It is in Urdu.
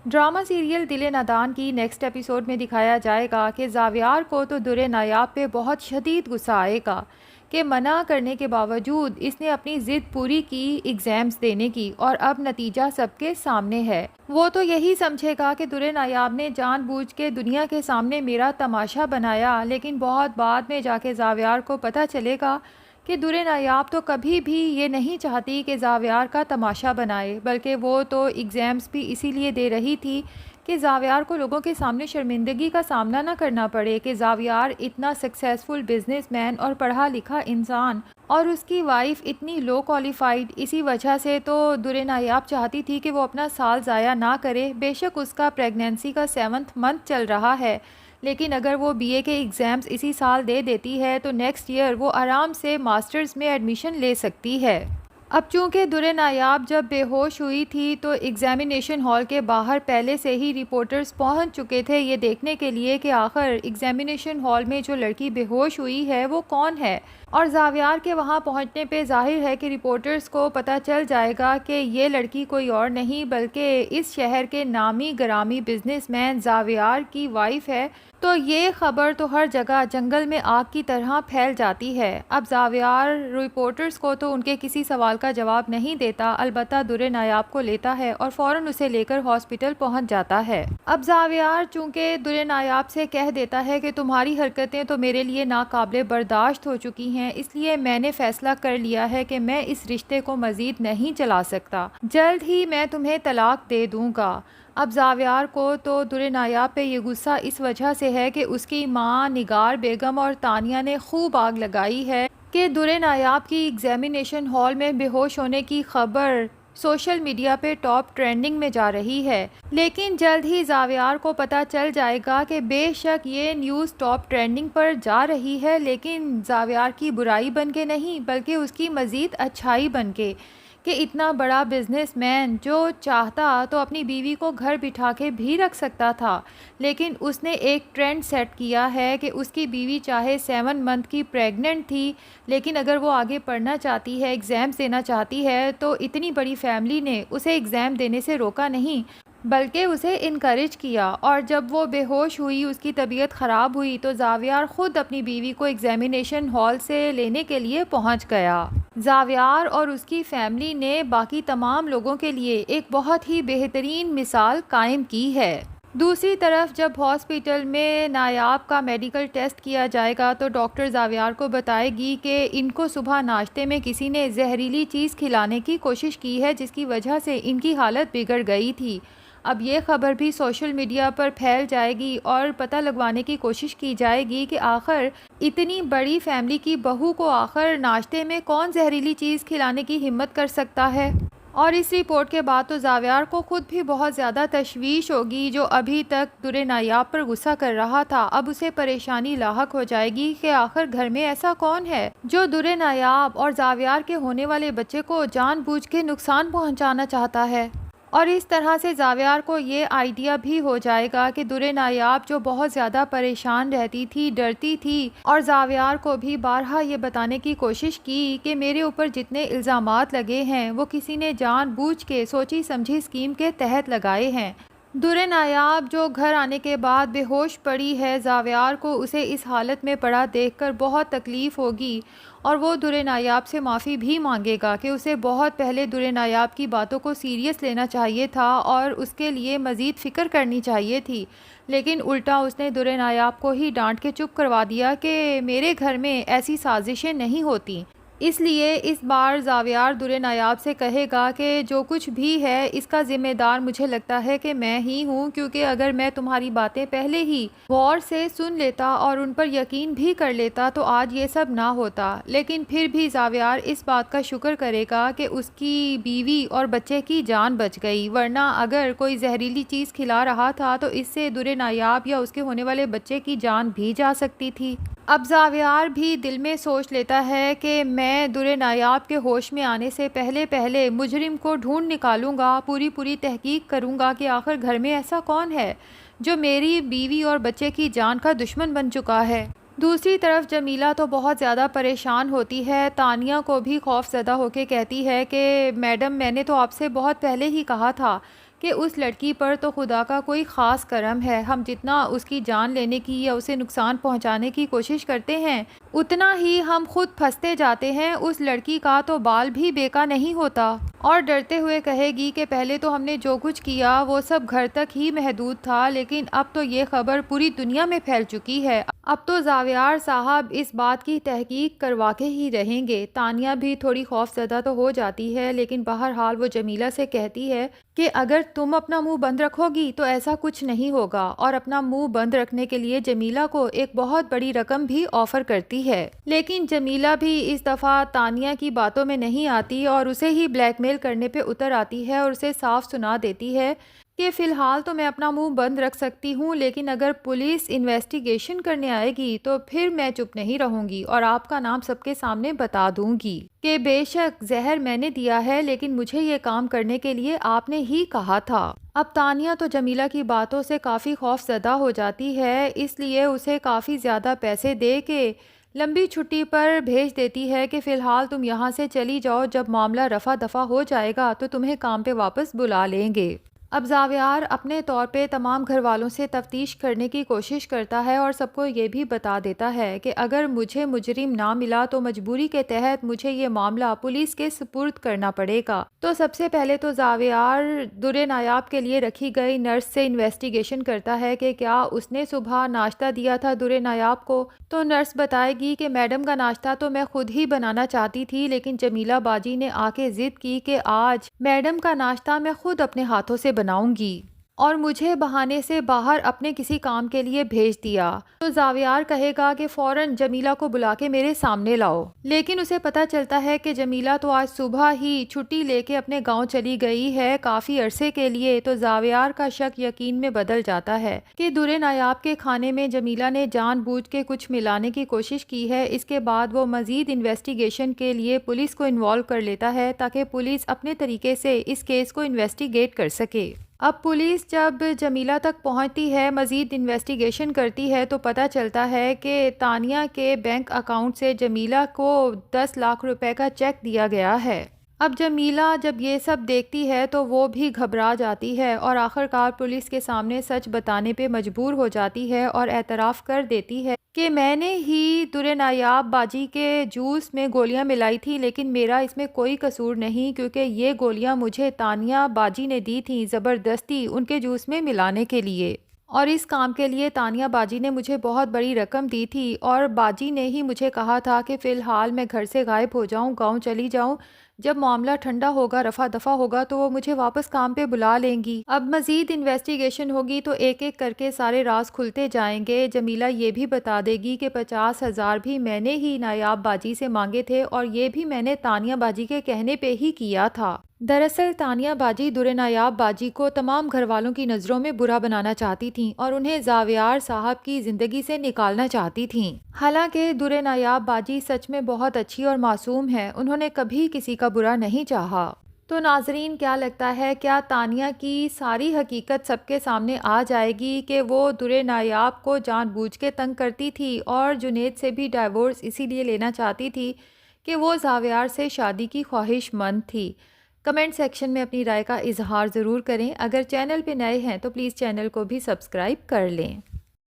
ڈرامہ سیریل دل نادان کی نیکسٹ ایپیسوڈ میں دکھایا جائے گا کہ زاویار کو تو در نایاب پہ بہت شدید غصہ آئے گا کہ منع کرنے کے باوجود اس نے اپنی ضد پوری کی ایگزامز دینے کی، اور اب نتیجہ سب کے سامنے ہے۔ وہ تو یہی سمجھے گا کہ در نایاب نے جان بوجھ کے دنیا کے سامنے میرا تماشا بنایا، لیکن بہت بعد میں جا کے زاویار کو پتہ چلے گا کہ در نایاب تو کبھی بھی یہ نہیں چاہتی کہ زاویار کا تماشا بنائے، بلکہ وہ تو ایگزامز بھی اسی لیے دے رہی تھی کہ زاویار کو لوگوں کے سامنے شرمندگی کا سامنا نہ کرنا پڑے کہ زاویار اتنا سکسیسفل بزنس مین اور پڑھا لکھا انسان اور اس کی وائف اتنی لو کوالیفائڈ، اسی وجہ سے تو در نایاب چاہتی تھی کہ وہ اپنا سال ضائع نہ کرے۔ بے شک اس کا پریگنینسی کا 7واں منتھ چل رہا ہے، لیکن اگر وہ بی اے کے ایگزامز اسی سال دے دیتی ہے تو نیکسٹ ایئر وہ آرام سے ماسٹرز میں ایڈمیشن لے سکتی ہے۔ اب چونکہ در نایاب جب بے ہوش ہوئی تھی تو ایگزامینیشن ہال کے باہر پہلے سے ہی رپورٹرز پہنچ چکے تھے یہ دیکھنے کے لیے کہ آخر ایگزامینیشن ہال میں جو لڑکی بے ہوش ہوئی ہے وہ کون ہے، اور زاویار کے وہاں پہنچنے پہ ظاہر ہے کہ رپورٹرز کو پتہ چل جائے گا کہ یہ لڑکی کوئی اور نہیں بلکہ اس شہر کے نامی گرامی بزنس مین زاویار کی وائف ہے، تو یہ خبر تو ہر جگہ جنگل میں آگ کی طرح پھیل جاتی ہے۔ اب زاویار رپورٹرز کو تو ان کے کسی سوال کا جواب نہیں دیتا، البتہ در نایاب کو لیتا ہے اور فوراً اسے لے کر ہاسپٹل پہنچ جاتا ہے۔ اب زاویار چونکہ در نایاب سے کہہ دیتا ہے کہ تمہاری حرکتیں تو میرے لیے ناقابل برداشت ہو چکی ہیں، اس لیے میں نے فیصلہ کر لیا ہے کہ میں اس رشتے کو مزید نہیں چلا سکتا، جلد ہی میں تمہیں طلاق دے دوں گا۔ اب زاویار کو تو در نایاب پہ یہ غصہ اس وجہ سے ہے کہ اس کی ماں نگار بیگم اور تانیہ نے خوب آگ لگائی ہے کہ در نایاب کی ایگزامینیشن ہال میں بے ہوش ہونے کی خبر سوشل میڈیا پہ ٹاپ ٹرینڈنگ میں جا رہی ہے، لیکن جلد ہی زاویار کو پتہ چل جائے گا کہ بے شک یہ نیوز ٹاپ ٹرینڈنگ پر جا رہی ہے، لیکن زاویار کی برائی بن کے نہیں بلکہ اس کی مزید اچھائی بن کے، کہ اتنا بڑا بزنس مین جو چاہتا تو اپنی بیوی کو گھر بٹھا کے بھی رکھ سکتا تھا، لیکن اس نے ایک ٹرینڈ سیٹ کیا ہے کہ اس کی بیوی چاہے 7 منتھ کی پریگننٹ تھی، لیکن اگر وہ آگے پڑھنا چاہتی ہے، ایگزامز دینا چاہتی ہے، تو اتنی بڑی فیملی نے اسے ایگزام دینے سے روکا نہیں بلکہ اسے انکریج کیا، اور جب وہ بے ہوش ہوئی، اس کی طبیعت خراب ہوئی، تو زاویار خود اپنی بیوی کو ایگزامینیشن ہال سے لینے کے لیے پہنچ گیا۔ زاویار اور اس کی فیملی نے باقی تمام لوگوں کے لیے ایک بہت ہی بہترین مثال قائم کی ہے۔ دوسری طرف جب ہاسپٹل میں نایاب کا میڈیکل ٹیسٹ کیا جائے گا تو ڈاکٹر زاویار کو بتائے گی کہ ان کو صبح ناشتے میں کسی نے زہریلی چیز کھلانے کی کوشش کی ہے جس کی وجہ سے ان کی حالت بگڑ گئی تھی۔ اب یہ خبر بھی سوشل میڈیا پر پھیل جائے گی اور پتہ لگوانے کی کوشش کی جائے گی کہ آخر اتنی بڑی فیملی کی بہو کو آخر ناشتے میں کون زہریلی چیز کھلانے کی ہمت کر سکتا ہے۔ اور اس رپورٹ کے بعد تو زاویار کو خود بھی بہت زیادہ تشویش ہوگی، جو ابھی تک در نایاب پر غصہ کر رہا تھا اب اسے پریشانی لاحق ہو جائے گی کہ آخر گھر میں ایسا کون ہے جو در نایاب اور زاویار کے ہونے والے بچے کو جان بوجھ کے نقصان پہنچانا چاہتا ہے۔ اور اس طرح سے زاویار کو یہ آئیڈیا بھی ہو جائے گا کہ در نایاب جو بہت زیادہ پریشان رہتی تھی، ڈرتی تھی، اور زاویار کو بھی بارہا یہ بتانے کی کوشش کی کہ میرے اوپر جتنے الزامات لگے ہیں وہ کسی نے جان بوجھ کے سوچی سمجھی اسکیم کے تحت لگائے ہیں۔ در نایاب جو گھر آنے کے بعد بے ہوش پڑی ہے، زاویار کو اسے اس حالت میں پڑا دیکھ کر بہت تکلیف ہوگی اور وہ در نایاب سے معافی بھی مانگے گا کہ اسے بہت پہلے در نایاب کی باتوں کو سیریس لینا چاہیے تھا اور اس کے لیے مزید فکر کرنی چاہیے تھی، لیکن الٹا اس نے در نایاب کو ہی ڈانٹ کے چپ کروا دیا کہ میرے گھر میں ایسی سازشیں نہیں ہوتی۔ اس لیے اس بار زاویار در نایاب سے کہے گا کہ جو کچھ بھی ہے اس کا ذمہ دار مجھے لگتا ہے کہ میں ہی ہوں، کیونکہ اگر میں تمہاری باتیں پہلے ہی غور سے سن لیتا اور ان پر یقین بھی کر لیتا تو آج یہ سب نہ ہوتا۔ لیکن پھر بھی زاویار اس بات کا شکر کرے گا کہ اس کی بیوی اور بچے کی جان بچ گئی، ورنہ اگر کوئی زہریلی چیز کھلا رہا تھا تو اس سے در نایاب یا اس کے ہونے والے بچے کی جان بھی جا سکتی تھی۔ اب زاویار بھی دل میں سوچ لیتا ہے کہ میں در نایاب کے ہوش میں آنے سے پہلے مجرم کو ڈھونڈ نکالوں گا، پوری تحقیق کروں گا کہ آخر گھر میں ایسا کون ہے جو میری بیوی اور بچے کی جان کا دشمن بن چکا ہے۔ دوسری طرف جمیلہ تو بہت زیادہ پریشان ہوتی ہے، تانیہ کو بھی خوف زدہ ہو کے کہتی ہے کہ میڈم میں نے تو آپ سے بہت پہلے ہی کہا تھا کہ اس لڑکی پر تو خدا کا کوئی خاص کرم ہے، ہم جتنا اس کی جان لینے کی یا اسے نقصان پہنچانے کی کوشش کرتے ہیں اتنا ہی ہم خود پھنستے جاتے ہیں، اس لڑکی کا تو بال بھی بیکا نہیں ہوتا۔ اور ڈرتے ہوئے کہے گی کہ پہلے تو ہم نے جو کچھ کیا وہ سب گھر تک ہی محدود تھا، لیکن اب تو یہ خبر پوری دنیا میں پھیل چکی ہے، اب تو زاویار صاحب اس بات کی تحقیق کروا کے ہی رہیں گے۔ تانیہ بھی تھوڑی خوف زدہ تو ہو جاتی ہے، لیکن بہرحال وہ جمیلہ سے کہتی ہے کہ اگر تم اپنا منہ بند رکھو گی تو ایسا کچھ نہیں ہوگا، اور اپنا منہ بند رکھنے کے لیے جمیلہ کو ایک بہت بڑی رقم بھی آفر کرتی ہے۔ لیکن جمیلہ بھی اس دفعہ تانیہ کی باتوں میں نہیں آتی اور اسے ہی بلیک میل کرنے پہ اتر آتی ہے اور اسے صاف سنا دیتی ہے کہ فی الحال تو میں اپنا منہ بند رکھ سکتی ہوں، لیکن اگر پولیس انویسٹیگیشن کرنے آئے گی تو پھر میں چپ نہیں رہوں گی اور آپ کا نام سب کے سامنے بتا دوں گی کہ بے شک زہر میں نے دیا ہے، لیکن مجھے یہ کام کرنے کے لیے آپ نے ہی کہا تھا۔ اب تانیہ تو جمیلہ کی باتوں سے کافی خوف زدہ ہو جاتی ہے، اس لیے اسے کافی زیادہ پیسے دے کے لمبی چھٹی پر بھیج دیتی ہے کہ فی الحال تم یہاں سے چلی جاؤ، جب معاملہ رفع دفع ہو جائے گا تو تمہیں کام پہ واپس بلا لیں گے۔ اب زاویار اپنے طور پہ تمام گھر والوں سے تفتیش کرنے کی کوشش کرتا ہے اور سب کو یہ بھی بتا دیتا ہے کہ اگر مجھے مجرم نہ ملا تو مجبوری کے تحت مجھے یہ معاملہ پولیس کے سپرد کرنا پڑے گا۔ تو سب سے پہلے تو زاویار در نایاب کے لیے رکھی گئی نرس سے انویسٹیگیشن کرتا ہے کہ کیا اس نے صبح ناشتہ دیا تھا در نایاب کو، تو نرس بتائے گی کہ میڈم کا ناشتہ تو میں خود ہی بنانا چاہتی تھی، لیکن جمیلہ باجی نے آ کے ضد کی کہ آج میڈم کا ناشتہ میں خود اپنے ہاتھوں سے بناؤں گی، اور مجھے بہانے سے باہر اپنے کسی کام کے لیے بھیج دیا۔ تو زاویار کہے گا کہ فوراً جمیلہ کو بلا کے میرے سامنے لاؤ، لیکن اسے پتہ چلتا ہے کہ جمیلہ تو آج صبح ہی چھٹی لے کے اپنے گاؤں چلی گئی ہے کافی عرصے کے لیے۔ تو زاویار کا شک یقین میں بدل جاتا ہے کہ در نایاب کے کھانے میں جمیلہ نے جان بوجھ کے کچھ ملانے کی کوشش کی ہے۔ اس کے بعد وہ مزید انویسٹیگیشن کے لیے پولیس کو انوالو کر لیتا ہے تاکہ پولیس اپنے طریقے سے اس کیس کو انویسٹیگیٹ کر سکے۔ اب پولیس جب جمیلہ تک پہنچتی ہے، مزید انویسٹیگیشن کرتی ہے، تو پتہ چلتا ہے کہ تانیہ کے بینک اکاؤنٹ سے جمیلہ کو 10 لاکھ روپے کا چیک دیا گیا ہے۔ اب جمیلہ جب یہ سب دیکھتی ہے تو وہ بھی گھبرا جاتی ہے اور آخرکار پولیس کے سامنے سچ بتانے پہ مجبور ہو جاتی ہے اور اعتراف کر دیتی ہے کہ میں نے ہی در نایاب باجی کے جوس میں گولیاں ملائی تھی، لیکن میرا اس میں کوئی قصور نہیں، کیونکہ یہ گولیاں مجھے تانیہ باجی نے دی تھیں زبردستی ان کے جوس میں ملانے کے لیے، اور اس کام کے لیے تانیہ باجی نے مجھے بہت بڑی رقم دی تھی، اور باجی نے ہی مجھے کہا تھا کہ فی الحال میں گھر سے غائب ہو جاؤں، گاؤں چلی جاؤں، جب معاملہ ٹھنڈا ہوگا رفع دفع ہوگا تو وہ مجھے واپس کام پہ بلا لیں گی۔ اب مزید انویسٹیگیشن ہوگی تو ایک ایک کر کے سارے راز کھلتے جائیں گے۔ جمیلہ یہ بھی بتا دے گی کہ 50,000 بھی میں نے ہی نایاب باجی سے مانگے تھے، اور یہ بھی میں نے تانیہ باجی کے کہنے پہ ہی کیا تھا۔ دراصل تانیہ باجی در نایاب باجی کو تمام گھر والوں کی نظروں میں برا بنانا چاہتی تھیں اور انہیں زاویار صاحب کی زندگی سے نکالنا چاہتی تھیں، حالانکہ در نایاب باجی سچ میں بہت اچھی اور معصوم ہے، انہوں نے کبھی کسی کا برا نہیں چاہا۔ تو ناظرین کیا لگتا ہے، کیا تانیہ کی ساری حقیقت سب کے سامنے آ جائے گی کہ وہ در نایاب کو جان بوجھ کے تنگ کرتی تھی اور جنید سے بھی ڈائیورس اسی لیے لینا چاہتی تھی کہ وہ زاویار سے شادی کی خواہش مند تھی؟ کمنٹ سیکشن میں اپنی رائے کا اظہار ضرور کریں۔ اگر چینل پہ نئے ہیں تو پلیز چینل کو بھی سبسکرائب کر لیں۔